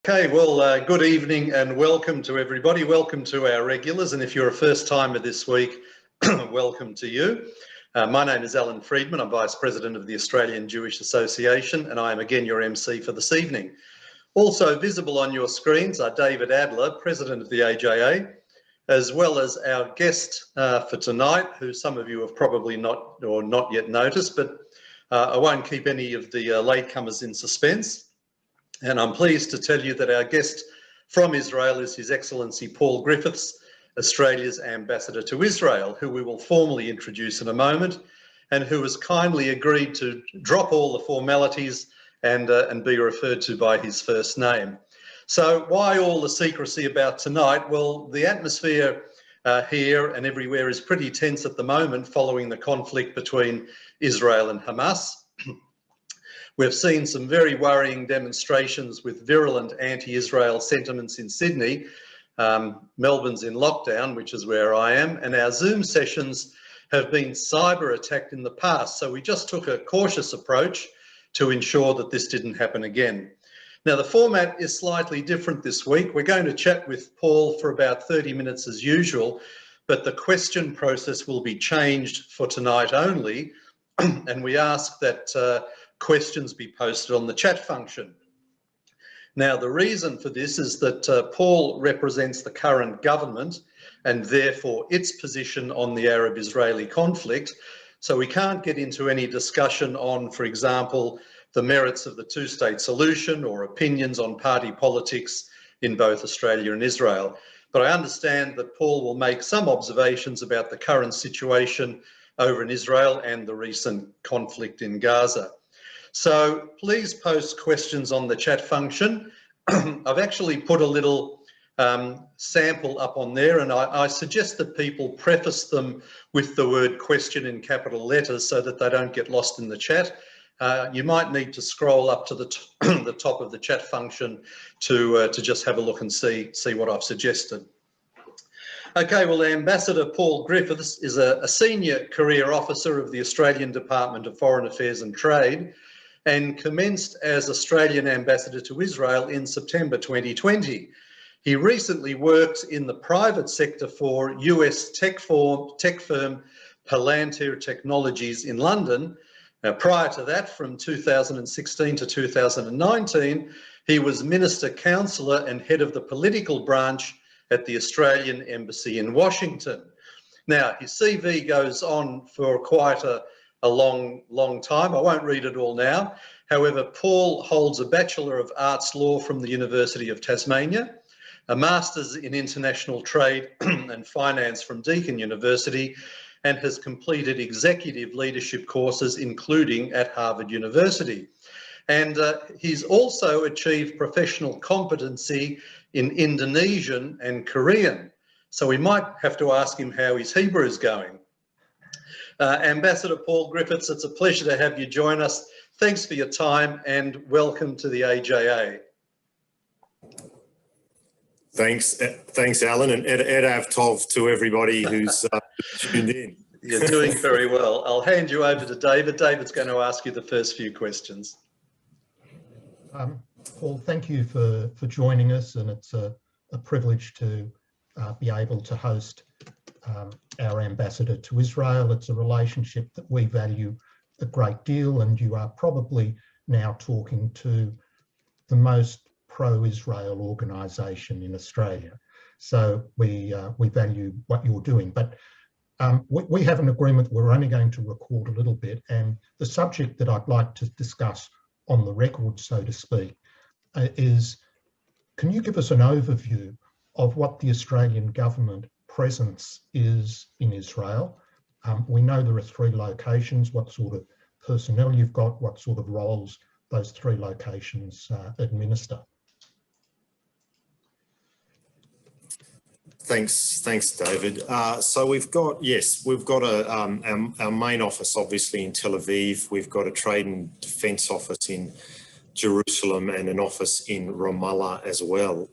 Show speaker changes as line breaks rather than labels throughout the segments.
Okay, well, good evening and welcome to everybody. Welcome to our regulars, and if you're a first timer this week, welcome to you. My name is Alan Friedman. I'm Vice President of the Australian Jewish Association, and I am again your MC for this evening. Also visible on your screens are David Adler, President of the AJA, as well as our guest for tonight, who some of you have probably not yet noticed, but I won't keep any of the latecomers in suspense. And I'm pleased to tell you that our guest from Israel is His Excellency Paul Griffiths, Australia's Ambassador to Israel, who we will formally introduce in a moment, and who has kindly agreed to drop all the formalities and be referred to by his first name. So why all the secrecy about tonight? Well, the atmosphere here and everywhere is pretty tense at the moment following the conflict between Israel and Hamas. We've seen some very worrying demonstrations with virulent anti-Israel sentiments in Sydney. Melbourne's in lockdown, which is where I am, and our Zoom sessions have been cyber attacked in the past. So we just took a cautious approach to ensure that this didn't happen again. Now, the format is slightly different this week. We're going to chat with Paul for about 30 minutes as usual, but the question process will be changed for tonight only. And we ask that questions be posted on the chat function. Now, the reason for this is that Paul represents the current government and therefore its position on the Arab-Israeli conflict. So we can't get into any discussion on, for example, the merits of the two-state solution or opinions on party politics in both Australia and Israel. But I understand that Paul will make some observations about the current situation over in Israel and the recent conflict in Gaza. So please post questions on the chat function. I've actually put a little sample up on there, and I suggest that people preface them with the word question in capital letters so that they don't get lost in the chat. You might need to scroll up to the top of the chat function to just have a look and see what I've suggested. Okay, well, Ambassador Paul Griffiths is a senior career officer of the Australian Department of Foreign Affairs and Trade, and commenced as Australian Ambassador to Israel in September 2020. He recently worked in the private sector for US tech firm Palantir Technologies in London. Now, prior to that, from 2016 to 2019, he was Minister Counsellor and head of the political branch at the Australian Embassy in Washington. Now, his CV goes on for quite a long time. I won't read it all now. However, Paul holds a Bachelor of Arts Law from the University of Tasmania, a Master's in International Trade and Finance from Deakin University, and has completed executive leadership courses, including at Harvard University. And he's also achieved professional competency in Indonesian and Korean. So we might have to ask him how his Hebrew is going. Ambassador Paul Griffiths, it's a pleasure to have you join us. Thanks for your time and welcome to the AJA.
Thanks, Alan, and Edav Tov to everybody who's tuned in.
You're doing very well. I'll hand you over to David. David's going to ask you the first few questions.
Paul, thank you for joining us, and it's a privilege to be able to host our ambassador to Israel. It's a relationship that we value a great deal, and you are probably now talking to the most pro-Israel organisation in Australia. So we value what you're doing. But we have an agreement. We're only going to record a little bit, and the subject that I'd like to discuss on the record, so to speak, is, can you give us an overview of what the Australian government presence is in Israel? We know there are 3 locations, what sort of personnel you've got, what sort of roles those 3 locations administer.
Thanks, David. So we've got our main office obviously in Tel Aviv. We've got a trade and defence office in Jerusalem and an office in Ramallah as well.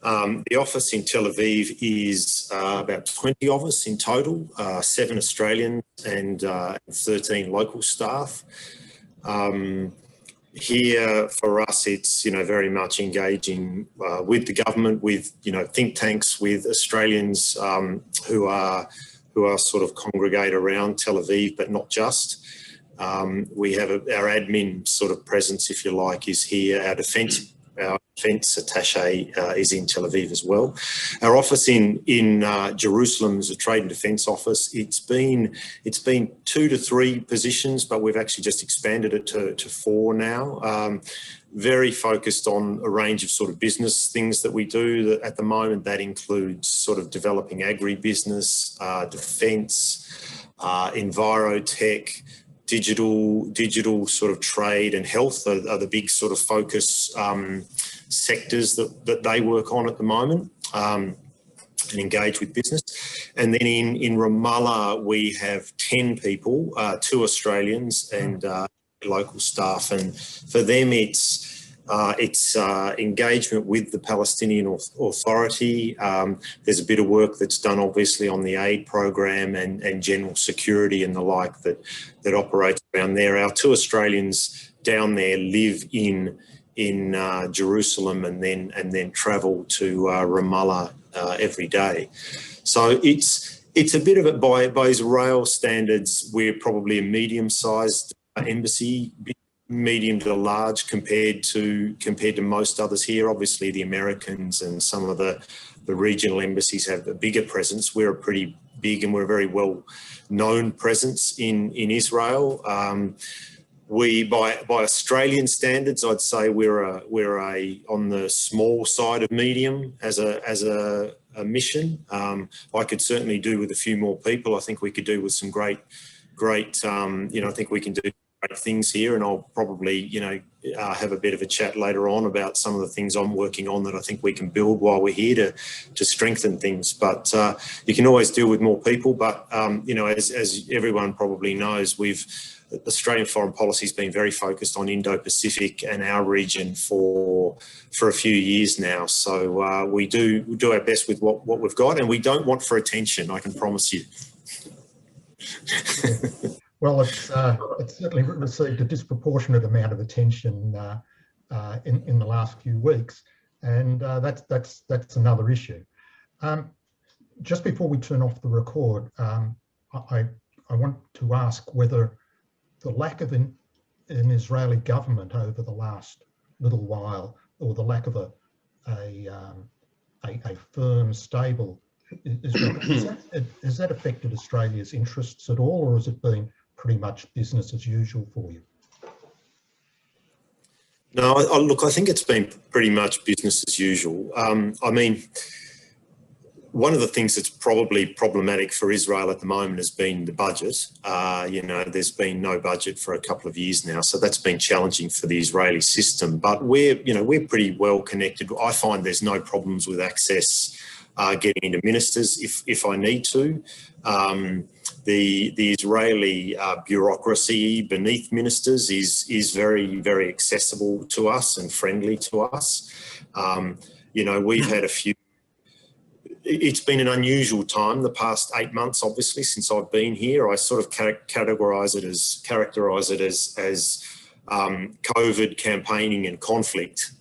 The office in Tel Aviv is about 20 of us in total, 7 Australians and 13 local staff. here for us, it's, very much engaging with the government, with, think tanks, with Australians who are sort of congregate around Tel Aviv, but not just. We have our admin sort of presence, if you like, is here. Our defence attaché is in Tel Aviv as well. Our office in Jerusalem is a trade and defence office. It's been 2 to 3 positions, but we've actually just expanded it to 4 now. Very focused on a range of sort of business things that we do at the moment. That includes sort of developing agribusiness, defence, envirotech, digital sort of trade and health are the big sort of focus sectors that they work on at the moment and engage with business. And then in Ramallah, we have 10 people, 2 Australians and local staff. And for them, it's engagement with the Palestinian Authority. There's a bit of work that's done obviously on the aid program and general security and the like that operates around there. Our 2 Australians down there live in Jerusalem and then travel to Ramallah every day. So it's a bit of it by Israel standards. We're probably a medium-sized embassy, medium to large compared to most others here. Obviously the Americans and some of the regional embassies have a bigger presence. We're a pretty big and we're a very well known presence in Israel. We by Australian standards, I'd say we're on the small side of medium as a mission. I could certainly do with a few more people. I think we could do with some great I think we can do great things here, and I'll probably, have a bit of a chat later on about some of the things I'm working on that I think we can build while we're here to strengthen things. But you can always deal with more people. But, as everyone probably knows, Australian foreign policy has been very focused on Indo-Pacific and our region for a few years now. So we do our best with what we've got, and we don't want for attention, I can promise you.
Well, it's certainly received a disproportionate amount of attention in the last few weeks, and that's another issue. Just before we turn off the record, I want to ask whether the lack of an Israeli government over the last little while, or the lack of a firm, stable Israel, has that affected Australia's interests at all, or has it been pretty much business as usual for you?
No, look, I think it's been pretty much business as usual. I mean, one of the things that's probably problematic for Israel at the moment has been the budget. There's been no budget for a couple of years now, so that's been challenging for the Israeli system. But we're pretty well connected. I find there's no problems with access getting into ministers if I need to. The Israeli bureaucracy beneath ministers is very, very accessible to us and friendly to us. We've had a few. It's been an unusual time the past 8 months, obviously, since I've been here. I sort of characterise it as COVID, campaigning and conflict,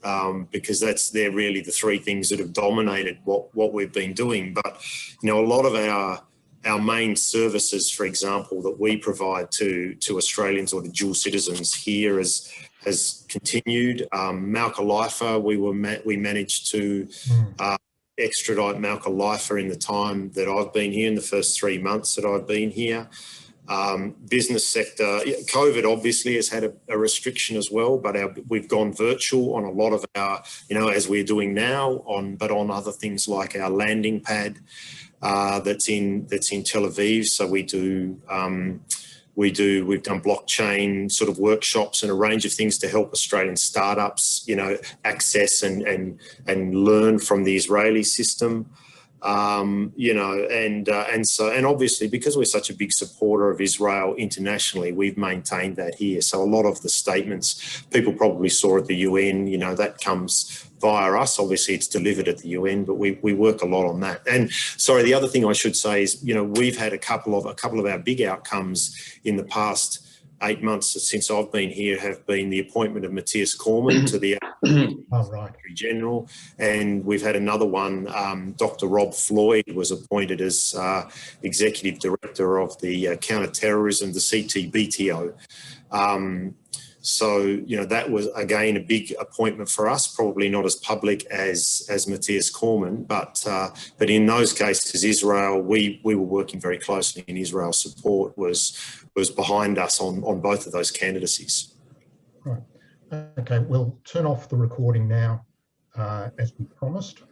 because they're really the 3 things that have dominated what we've been doing. But, a lot of our main services, for example, that we provide to Australians or to dual citizens here has continued. Malka Leifer, we managed to extradite Malka Leifer in the time that I've been here, in the first 3 months that I've been here. Business sector, COVID obviously has had a restriction as well, but we've gone virtual on a lot of our, as we're doing now, but on other things like our landing pad that's in Tel Aviv. So we've done blockchain sort of workshops and a range of things to help Australian startups, access and learn from the Israeli system. And obviously because we're such a big supporter of Israel internationally, we've maintained that here. So a lot of the statements people probably saw at the UN, that comes via us. Obviously it's delivered at the UN, but we work a lot on that. And sorry, the other thing I should say is, we've had a couple of our big outcomes in the past 8 months since I've been here have been the appointment of Matthias Cormann to the
Oh, right.
Secretary General, and we've had another one. Dr. Rob Floyd was appointed as Executive Director of the Counter-Terrorism, the CTBTO. So, you know, that was, again, a big appointment for us, probably not as public as Matthias Cormann, but in those cases, Israel, we were working very closely, and Israel's support was behind us on both of those candidacies.
Right. Okay, we'll turn off the recording now, as we promised.